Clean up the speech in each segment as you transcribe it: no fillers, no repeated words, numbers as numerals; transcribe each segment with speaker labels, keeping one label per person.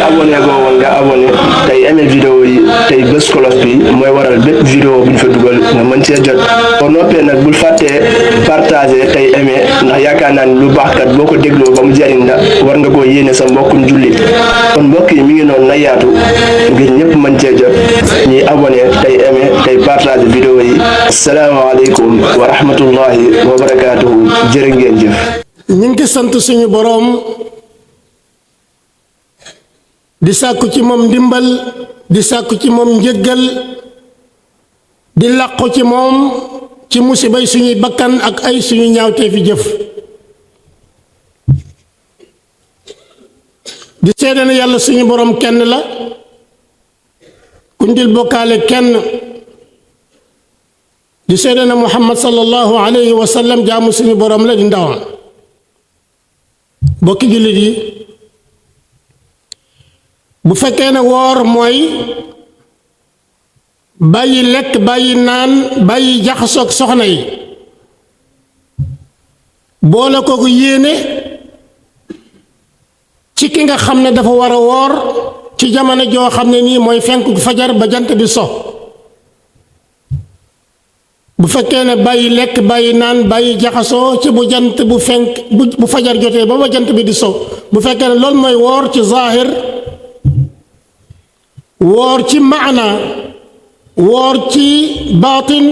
Speaker 1: abonné go woon nga abonné tey aimé vidéo yi tey bés cloche bi mooy waral bépp vidéo bu ñu fa dugal nga mën cee jot boo noppee nag bul fàttee partager tey aimé ndax yaakaar naa ni lu baax kat boo ko dégloo ba mu jariñ la war nga koo yéene sa mbokkum jullit kon mbokk yi mi ngi noonu na yaatu ngir ñëpp mën cee jot ñuy abonné tey aimé tey partager vidéo yi asalaamaaleykum wa rahmatullahi wa barakaatuhu jërë ngeen jëf.
Speaker 2: ñu ngi sant suñu boroom di sàkku ci moom ndimbal di sàkku ci moom njëggal di làqu ci moom ci musibay suñuy bakkan ak ay suñu ñaawteefi jëf di seede ne yàlla suñu boroom kenn la ku ndil bokkaale kenn di seede ne muhammad sallallahu alayhi wa sallam jaamu suñu boroom la di ndawam bokki jullit yi bu fekkee ne woor mooy bàyyi lekk bàyyi naan bàyyi jaxasoog soxna yi boole kooku yéene ci ki nga xam ne dafa war a woor ci jamono joo xam ne nii mooy fenku fajar ba jant bi so bu fekkee ne bàyyi lekk bàyyi naan bàyyi jaxasoo ci bu jant bu fenk bu fajar jotee ba jant bi di so bu fekkee ne loolu mooy woor ci zaahir woor ci maana woor ci baatin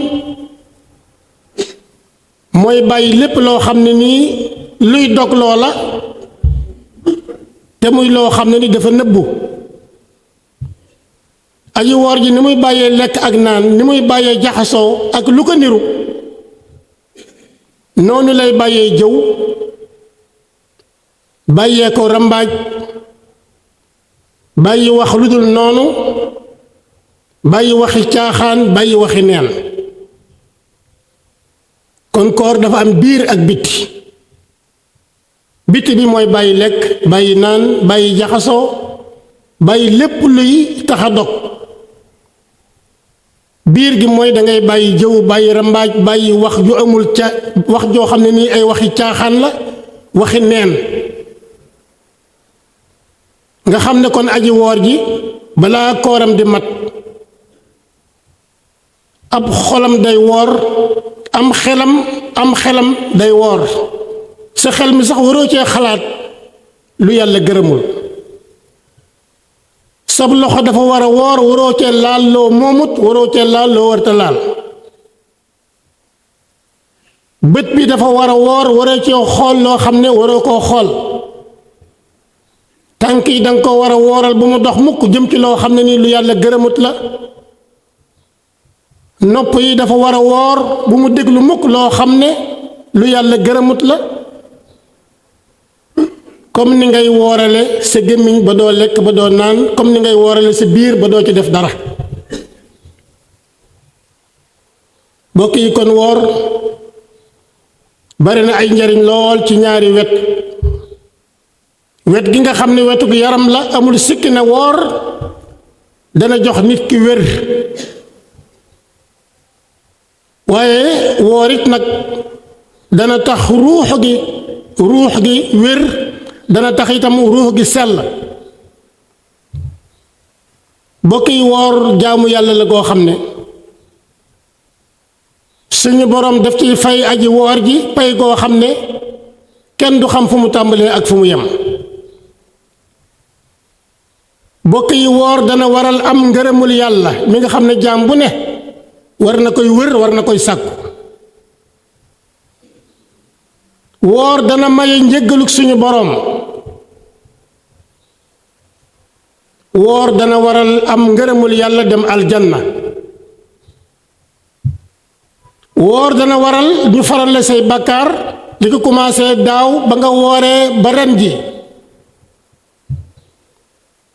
Speaker 2: mooy bàyyi lépp loo xam ne nii luy dog loola te muy loo xam ne ni dafa nëbbu aji woor ji ni muy bàyyee lekk ak naan ni muy bàyyee jaxasoo ak lu ko niru noonu lay bàyyee jëw bàyyee ko rambaaj bàyyi wax lu dul noonu bàyyi waxi caaxaan bàyyi waxi neen kon koor dafa am biir ak bitti bitti bi mooy bàyyi lekk bàyyi naan bàyyi jaxasoo bàyyi lépp luy tax a dog biir gi mooy dangay bàyyi jëw bàyyi rambaaj bàyyi wax ju amul ca wax joo xam ne nii ay waxi caaxaan la waxi neen nga xam ne kon aji woor ji balaa kooram di mat ab xolam day woor am xelam day woor sa xel mi sax waroo cee xalaat lu yàlla gërëmul sab loxo dafa war a woor waroo cee laal loo moomut waroo cee laal loo warta laal bët bi dafa war a woor waroo cee xool loo xam ne waroo koo xool tànk yi danga ko war a wooral bu mu dox mukk jëm ci loo xam ne nii lu yàlla gërëmut la nopp yi dafa war a woor bu mu déglu mukk loo xam ne lu yàlla gërëmut la comme ni ngay woorale sa gémmiñ ba doo lekk ba doo naan comme ni ngay woorale sa biir ba doo ci def dara mbokk yi kon woor bari na ay njariñ lool ci ñaari wet gi nga xam ne wetu yaram la amul sikki ne woor dana jox nit ki wér waaye woor it nag dana tax ruux gi wér dana tax itam ruux gi sell bokk yi woor jaamu yàlla la goo xam ne suñu boroom daf ciy fay aji woor ji pay goo xam ne kenn du xam fu mu tàmbalee ak fu mu yem bokk yi woor dana waral am ngërëmul yàlla mi nga xam ne jaam bu ne war na koy wër war na koy sàkku woor dana maye njëggaluk suñu boroom woor dana waral am ngërëmul yàlla dem aljanna woor dana waral ñu faral la say bàkkaar li ko commencé daaw ba nga wooree ba ren ji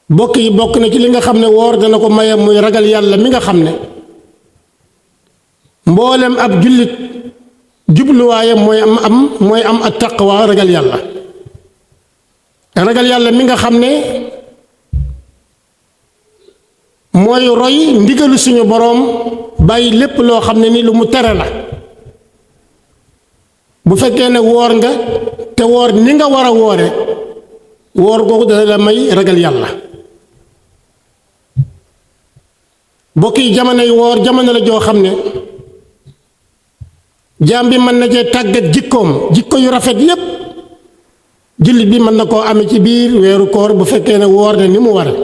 Speaker 2: bokk na ci li nga xam ne woor dana ko maye muy ragal yàlla mi nga xam ne mboolem ab jullit jubluwaayam mooy am at taqwa ragal yàlla mi nga xam ne mooy roy ndigalu suñu boroom bàyyi lépp loo xam ne ni lu mu tere la bu fekkee ne woor nga te woor ni nga war a woore woor googu dana la may ragal yàlla. mbokk yi jamonoy woor jamono la joo xam ne jaam bi mën na cee tàggat jikko yu rafet yépp jullit bi mën na koo amee ci biir weeru koor bu fekkee ne woor ne ni mu ware.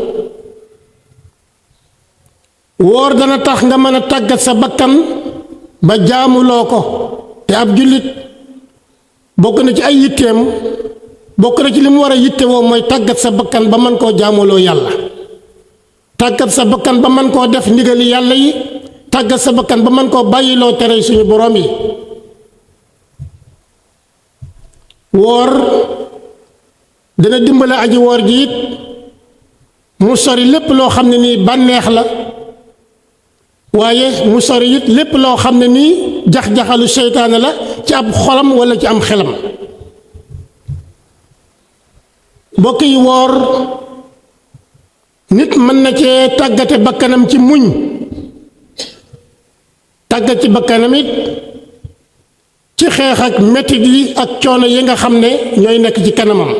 Speaker 2: woor dana tax nga mën a tàggat sa bakkan ba jaamuloo ko te ab jullit bokk na ci ay yitteem bokk na ci li mu war a yittewoo mooy tàggat sa bakkan ba mën koo jaamuloo yàlla, tàggat sa bakkan ba mën koo def ndigali yàlla yi, tàggat sa bakkan ba mën koo bàyyiloo tere suñu boroom yi. woor dana dimbale aji woor ji it mu sori lépp loo xam ne nii bànneex la, waaye mu sori it lépp loo xam ne nii jax-jaxalu seytaane la ci ab xolam walla ci am xelam. mbokk yi woor nit mën na cee tàggate bakkanam ci muñ, tàggat ci bakkanam it ci xeex ak metit yi ak coono yi nga xam ne ñooy nekk ci kanamam.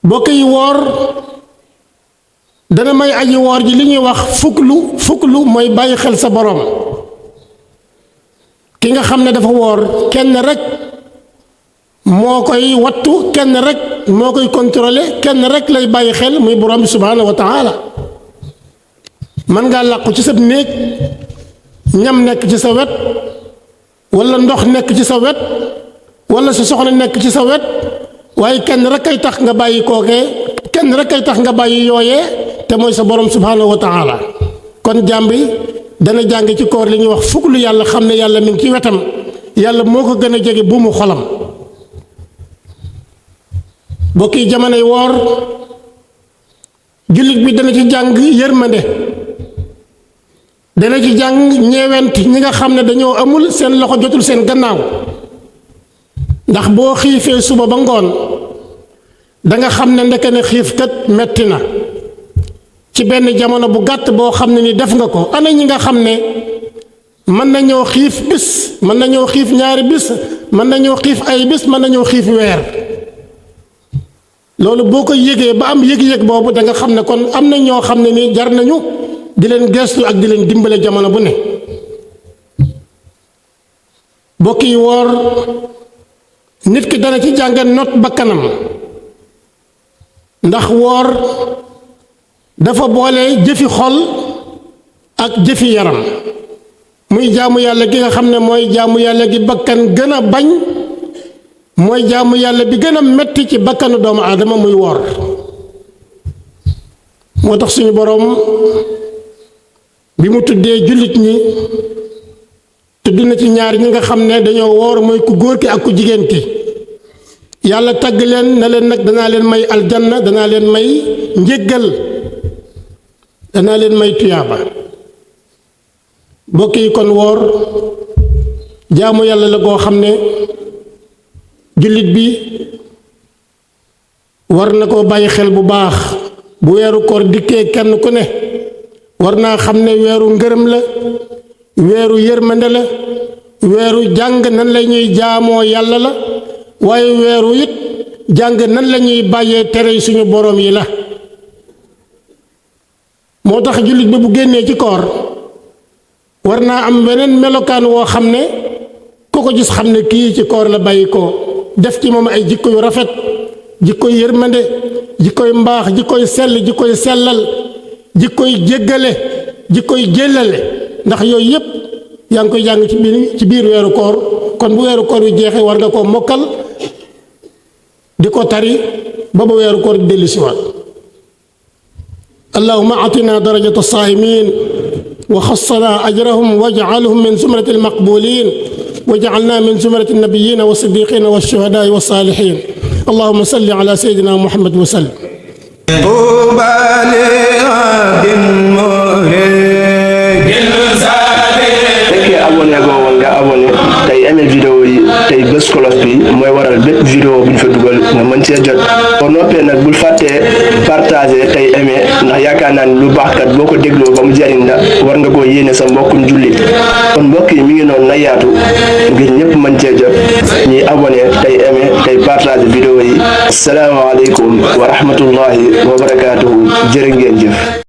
Speaker 2: mbokk yi woor dana may aji woor ji li ñuy wax fuklu mooy bàyyi xel sa boroom. ki nga xam ne dafa woor kenn rek moo koy wattu, kenn rek moo koy contrôler, kenn rek lay bàyyi xel muy borom bi subhaanahu wa taala. mën ngaa làqu ci sa néeg ñam nekk ci sa wet walla ndox nekk ci sa wet walla sa soxna nekk ci sa wet, waaye kenn rek ay tax nga bàyyi kookee, kenn rek ay tax nga bàyyi yooyee te mooy sa borom subhaanahu wa taala. kon jaam bi dana jàng ci koor li ñuy wax fukk lu yàlla xam ne yàlla mi ngi ci wetam, yàlla moo ko gën a jege bu mu xolam. mbokk yi jamonoy woor jullit bi dana ci jàng yërmande, dana ci jàng ñeewent ñi nga xam ne dañoo amul seen loxo jotul seen gannaaw. ndax boo xiifee suba ba ngoon danga xam ne ndeke ne xiif kat metti na ci benn jamono bu gàtt boo xam ne ni def nga ko. ana ñi nga xam ne mën nañoo xiif bis, mën nañoo xiif ñaari bis, mën nañoo xiif ay bis, mën nañoo xiif weer. loolu boo ko yëgee ba am yëg-yëg boobu da nga xam ne kon am na ñoo xam ne nii jar nañu di leen gestu ak di leen dimbale jamono bu ne. mbokk yi woor nit ki dana ci jàngal not bakkanam, ndax woor dafa boole jëfi xol ak jëfi yaram. muy jaamu yàlla gi nga xam ne mooy jaamu yàlla gi bakkan gën a bañ, mooy jaamu yàlla bi gën a metti ci bakkanu doomu aadama muy woor. moo tax suñu boroom bi mu tuddee jullit ñi tudd na ci ñaar ñi nga xam ne dañoo woor, mooy ku góor ki ak ku jigéen ki. yàlla tagg leen na leen nag danaa leen may aljanna, danaa leen may njéggal, danaa leen may tuyaaba. mbokk yi kon woor jaamu yàlla la goo xam ne jullit bi war na koo bàyyi xel bu baax. bu weeru koor dikkee kenn ku ne war naa xam ne weeru ngërëm la, weeru yërmande la, weeru jàng nan la ñuy jaamoo yàlla la, waaye weeru it jàng nan la ñuy bàyyee tere suñu boroom yi la. moo tax jullit bi bu génnee ci koor war naa am beneen melokaan woo xam ne ku ko gis xam ne kii ci koor la bàyyi ko, def ci moom ay jikko yu rafet, jikkoy yërmande, jikkoy mbaax, jikkoy sell, jikkoy sellal, jikkoy jéggale, jikkoy jéllale. ndax yooyu yépp yaa ngi koy jàng ci biir weeru koor. kon bu weeru koor wi jeexee war nga koo mokkal di ko tari ba ba weeru koor di dellu siwaat. allahumma atina darajata saa'imin wa xassana ajrahum waj'alhum min zumrati almaqbulin waj'alna min zumrati annabiyina wa siddiqina wa shuhadaai wa saalihin. allahumma salli ala sayyidina muhammad wa sallim.
Speaker 1: abonné goo woon nga abonné tey aimé vidéo yi tey bés cloche bi mooy waral bépp vidéo bu ñu fa dugal nga mën cee jot. boo noppee nag bul fàttee partager tey aimé ndax yaakaar yaakaar naa ni lu baax kat boo ko dégloo ba mu jariñ la war nga koo yéene sa mbokkum jullit kon mbokk yi mi ngi noonu na yaatu ngir ñëpp mën cee jot ñuy abonné tey aimé tey partage vidéo yi asalaamaaleykum wa rahmatullahi wa barakaatuhu jërë ngeen jëf